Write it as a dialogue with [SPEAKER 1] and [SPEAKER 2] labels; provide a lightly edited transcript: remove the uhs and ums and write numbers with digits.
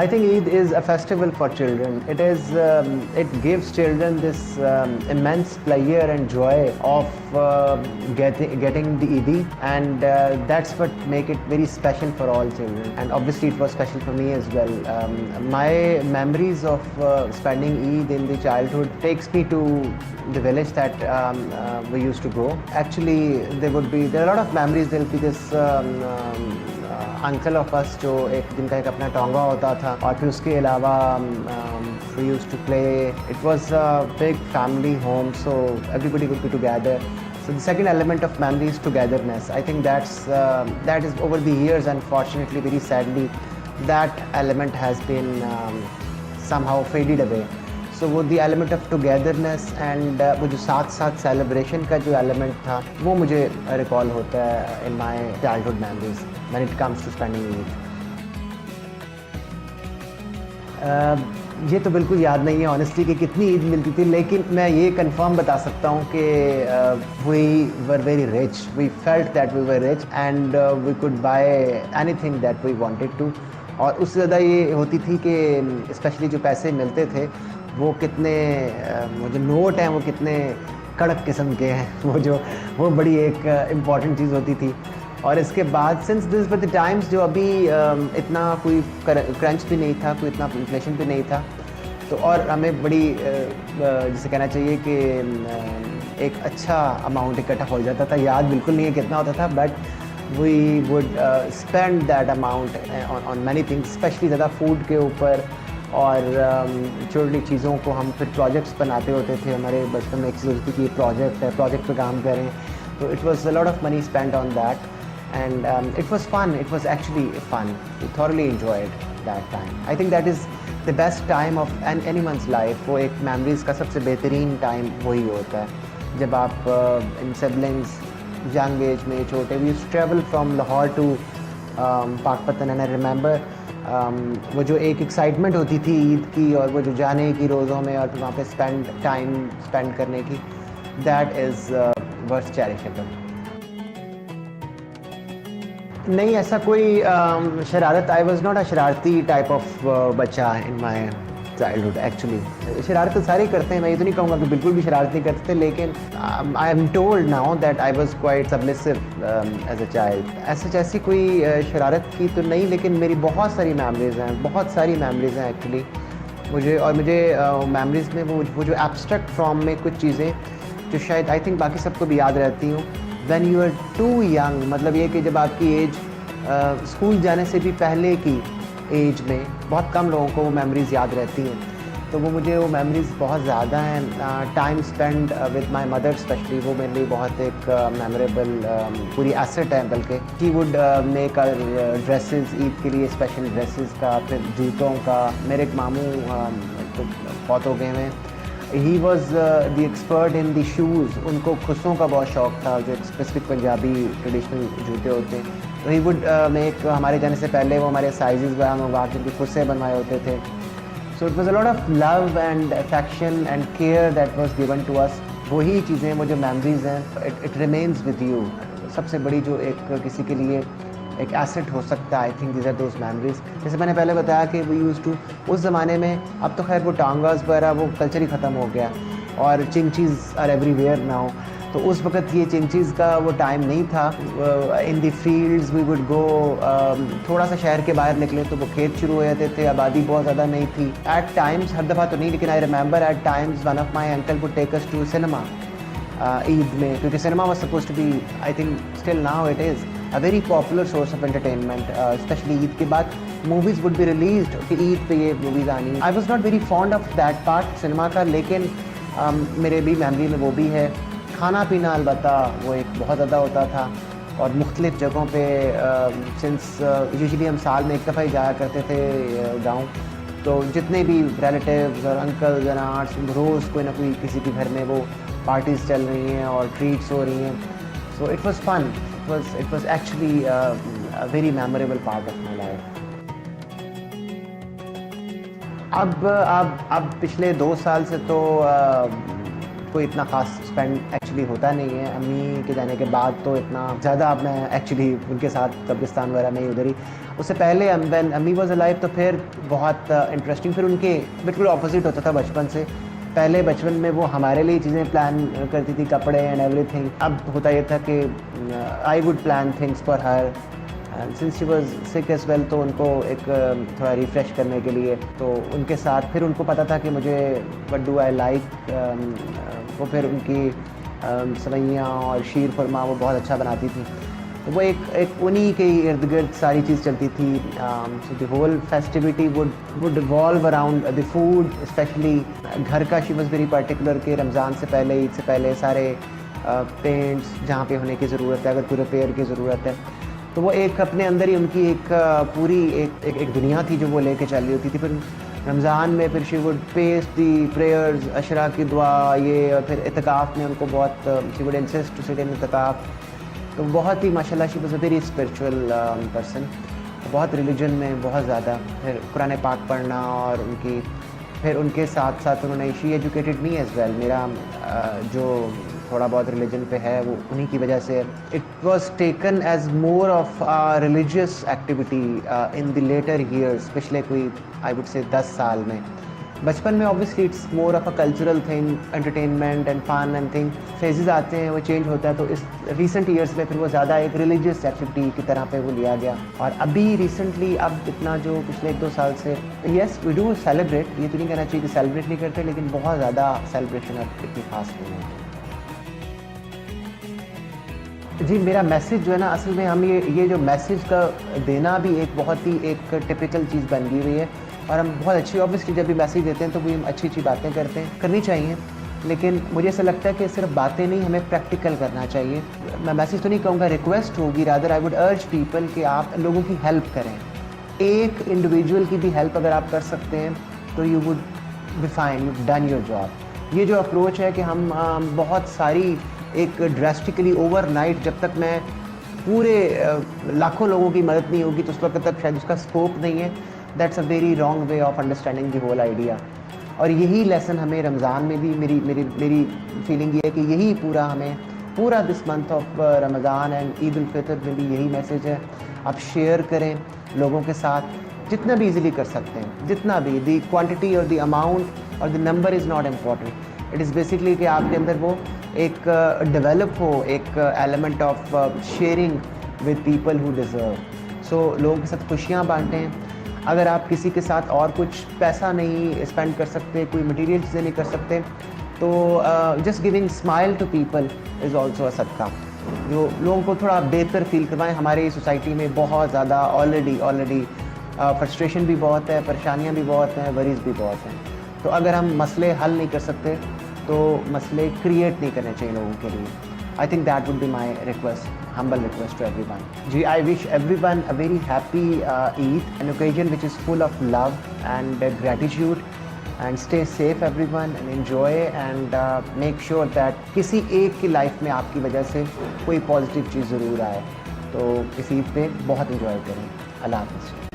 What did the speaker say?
[SPEAKER 1] I think Eid is a festival for children. It gives children this immense pleasure and joy of getting the Eid, and that's what make it very special for all children. And obviously, it was special for me as well. My memories of spending Eid in the childhood takes me to the village that we used to go. Actually, there are a lot of memories. There'll be this uncle of us जो जिनका एक अपना टोंगा होता था, और फिर उसके अलावा we used to play. It was a big family home, so everybody would be together. So the second element of memory is togetherness. I think that is over the years, unfortunately, very sadly, that element has been somehow faded away. So वो the element of togetherness and वो जो साथ साथ celebration का जो element था, वो मुझे recall होता है in my childhood memories when it comes to spending Eid. ये तो बिल्कुल याद नहीं है ऑनेस्टली कि कितनी ईद मिलती थी, लेकिन मैं ये कंफर्म बता सकता हूँ कि we were very rich. We felt that we were rich and we could buy anything that we wanted to. और उससे ज़्यादा ये होती थी कि स्पेशली जो पैसे मिलते थे वो कितने वो जो नोट हैं वो कितने कड़क किस्म के हैं, वो बड़ी एक इम्पॉर्टेंट चीज़ होती थी. और इसके बाद since this were the times जो अभी इतना कोई क्रंच भी नहीं था, कोई इतना इन्फ्लेशन भी नहीं था, तो और हमें बड़ी जिसे कहना चाहिए कि एक अच्छा अमाउंट इकट्ठा हो जाता था. याद बिल्कुल नहीं है कितना होता था, but we would spend that amount on many things, specially ज़्यादा फूड के ऊपर. और छोटी चीज़ों को हम फिर प्रोजेक्ट्स बनाते होते थे. हमारे बचपन में एक चीज़ होती थी कि प्रोजेक्ट है, प्रोजेक्ट पे काम करें, तो it was a lot of money spend on that. And it was fun. It was actually fun. We thoroughly enjoyed that time. I think that is the best time of anyone's life. वो एक memories का सबसे बेहतरीन time वही होता है जब आप इन siblings young age में छोटे. We used to travel from Lahore to Pakpatan, and I remember वो जो एक excitement होती थी ईद की, और वो जो जाने की रोज़ों में और फिर वहाँ पे time spend करने की, that is worth cherishable. नहीं, ऐसा कोई शरारत, आई वॉज नॉट अ शरारती टाइप ऑफ बच्चा इन माई चाइल्डहुड. एक्चुअली शरारत तो सारे करते हैं, मैं ये तो नहीं कहूँगा कि बिल्कुल भी शरारत नहीं करते थे, लेकिन I am told now that I was quite submissive as a child. ऐसी कोई शरारत की तो नहीं, लेकिन मेरी बहुत सारी मेमोरीज़ हैं एक्चुअली. मुझे मेमोरीज़ में वो जो एब्स्ट्रैक्ट फॉर्म में कुछ चीज़ें जो शायद आई थिंक बाकी सबको भी याद रहती हूँ. When you are too young, मतलब ये कि जब आपकी एज स्कूल जाने से भी पहले की एज में बहुत कम लोगों को वो मेमोरीज़ याद रहती हैं. तो वो मेमोरीज़ बहुत ज़्यादा हैं. Time spend with my mother specially, वो मेरे लिए बहुत एक मेमोरेबल पूरी एसेट है. बल्कि he would make dresses Eid के लिए, स्पेशल ड्रेसेस का, फिर जूतों का. मेरे एक मामू तो बहुत हो गए हैं. He was the expert in the shoes. उनको खुसों का बहुत शौक़ था, जो एक स्पेसिफिक पंजाबी ट्रेडिशनल जूते होते हैं. तो ही वुड मेक, हमारे जाने से पहले वो हमारे साइजेस वगैरह मंगवा के उनके खुस्से बनवाए होते थे. So it was a lot of love and affection and care that was given to us. वही चीज़ें, वो जो मेमोरीज़ हैं, इट रिमेन्स विद यू. सबसे बड़ी जो एक किसी के लिए एक एसेट हो सकता है, I think these are those memories. जैसे मैंने पहले बताया कि वी यूज़ टू, उस ज़माने में, अब तो खैर वो टांगास वगैरह वो कल्चर ही ख़त्म हो गया, और चिंचीज़ आर एवरीवेयर नाउ. तो उस वक्त ये चिंचीज़ का वो टाइम नहीं था. In the fields we would go. थोड़ा सा शहर के बाहर निकले तो वो खेत शुरू हो जाते थे, आबादी बहुत ज़्यादा नहीं थी. एट टाइम्स, हर दफ़ा तो नहीं, लेकिन I remember at times one of my uncle would take us to cinema Eid में, क्योंकि cinema was supposed to be, I think still now it is a very popular source of entertainment, especially Eid के बाद movies would be released कि ईद पे ये movies आनी. I was not very fond of that part cinema का, लेकिन मेरे भी मेमोरी में वो भी है. खाना पीना अलबत्ता वो एक बहुत ज़्यादा होता था, और मुख्तलिफ़ जगहों पे सिंस यूजुअली हम साल में एक दफ़ा ही जाया करते थे गाँव. तो जितने भी रिलेटिव्स और अंकल्स एंड आंट्स, रोज़ कोई ना कोई किसी के घर में वो पार्टीज़ चल रही हैं और ट्रीट्स हो रही हैं. So it was fun. It was actually a very memorable part of my life. अब पिछले 2 साल से तो कोई इतना ख़ास स्पेंड एक्चुअली होता नहीं है। अम्मी के जाने के बाद तो इतना ज़्यादा अब मैं एक्चुअली उनके साथ कब्रिस्तान वगैरह में उधर ही, उससे पहले व्हेन अम्मी वाज अलाइव तो फिर बहुत इंटरेस्टिंग, फिर उनके बिल्कुल ऑपोजिट होता था बचपन से। पहले बचपन में वो हमारे लिए चीज़ें प्लान करती थी, कपड़े एंड एवरीथिंग। अब होता ये था कि I would plan things for her and since she was sick as well, तो उनको एक थोड़ा रिफ़्रेश करने के लिए तो उनके साथ, फिर उनको पता था कि मुझे व्हाट डू आई लाइक, वो फिर उनकी सवैयाँ और शीर खुरमा वो बहुत अच्छा बनाती थी, तो वो एक उन्हीं के इर्द गिर्द सारी चीज़ चलती थी। So the whole festivity would revolve around the food, specially घर का। शी वॉज़ वेरी पर्टिकुलर कि रमज़ान से पहले, ईद से पहले सारे पेंट्स जहाँ पे होने की ज़रूरत है, अगर कोई रिपेयर की ज़रूरत है, तो वो एक अपने अंदर ही उनकी एक पूरी एक दुनिया थी जो वो लेके चल रही होती थी। फिर रमज़ान में फिर she would paste the prayers, अशरा की दुआ, ये, और फिर इत्काफ़ में उनको बहुत she would insist to sit in इत्काफ़। तो बहुत ही माशाल्लाह she was a very spiritual person, बहुत रिलीजन में बहुत ज़्यादा। फिर कुरान पाक पढ़ना, और फिर उनके साथ साथ उन्होंने she educated me as well. मेरा जो थोड़ा बहुत रिलीजन पे है वो उन्हीं की वजह से। It was taken as more of religious activity in the later years, पिछले कोई आई वुड से 10 साल में। बचपन में obviously it's more of a cultural thing, entertainment and fun and thing. Phases आते हैं, वो चेंज होता है, तो इस रिसेंट ईयर्स में फिर वो ज़्यादा एक रिलीजियस एक्टिविटी की तरह पे वो लिया गया। और अभी रिसेंटली अब इतना जो पिछले 1-2 साल से, येस वी डू सेलिब्रेट, ये तो नहीं कहना चाहिए कि सेलिब्रेट नहीं करते, लेकिन बहुत ज़्यादा सेलिब्रेशन अब इतनी खास नहीं है। जी, मेरा मैसेज जो है ना, असल में हम ये जो मैसेज का देना भी एक बहुत ही एक टिपिकल चीज़ बन गई हुई है, और हम बहुत अच्छी, ऑब्वियसली जब भी मैसेज देते हैं तो भी हम अच्छी अच्छी बातें करनी चाहिए, लेकिन मुझे ऐसा लगता है कि सिर्फ बातें नहीं, हमें प्रैक्टिकल करना चाहिए। मैं मैसेज तो नहीं कहूँगा, रिक्वेस्ट होगी, रादर आई वुड अर्ज पीपल कि आप लोगों की हेल्प करें। एक इंडिविजुअल की भी हेल्प अगर आप कर सकते हैं तो you would be fine, you done your job. ये जो अप्रोच है कि हम बहुत सारी एक ड्रास्टिकली ओवरनाइट, जब तक मैं पूरे लाखों लोगों की मदद नहीं होगी तो उस वक्त तक शायद उसका स्कोप नहीं है। That's a very wrong way of understanding the whole idea. और यही लेसन हमें रमज़ान में भी, मेरी फीलिंग ये है कि यही पूरा this month of Ramzan and Eid ul Fitr में भी यही मैसेज है। आप शेयर करें लोगों के साथ, जितना भी इजीली कर सकते हैं, जितना भी। द क्वांटिटी और द अमाउंट और the number is not important, it is basically कि आपके अंदर वो एक डेवलप हो, एक element of sharing with people who deserve. So लोगों के साथ खुशियाँ बांटें। अगर आप किसी के साथ और कुछ पैसा नहीं स्पेंड कर सकते, कोई मटेरियल चीज़ें नहीं कर सकते, तो just giving smile to people is also a सदका, जो लोगों को थोड़ा बेहतर फील करवाएं। हमारी सोसाइटी में बहुत ज़्यादा ऑलरेडी फ्रस्ट्रेशन भी बहुत है, परेशानियाँ भी बहुत हैं, वरीज़ भी बहुत हैं। तो अगर हम मसले हल नहीं कर सकते तो मसले क्रिएट नहीं करने चाहिए लोगों के लिए। I think that would be my request, humble request to everyone. Ji, I wish everyone a very happy Eid, an occasion which is full of love and gratitude, and stay safe everyone and enjoy and make sure that किसी एक की life में आपकी वजह से कोई positive चीज़ ज़रूर आए। तो इस ईद पे बहुत enjoy करें। अल्लाह हाफ़िज़।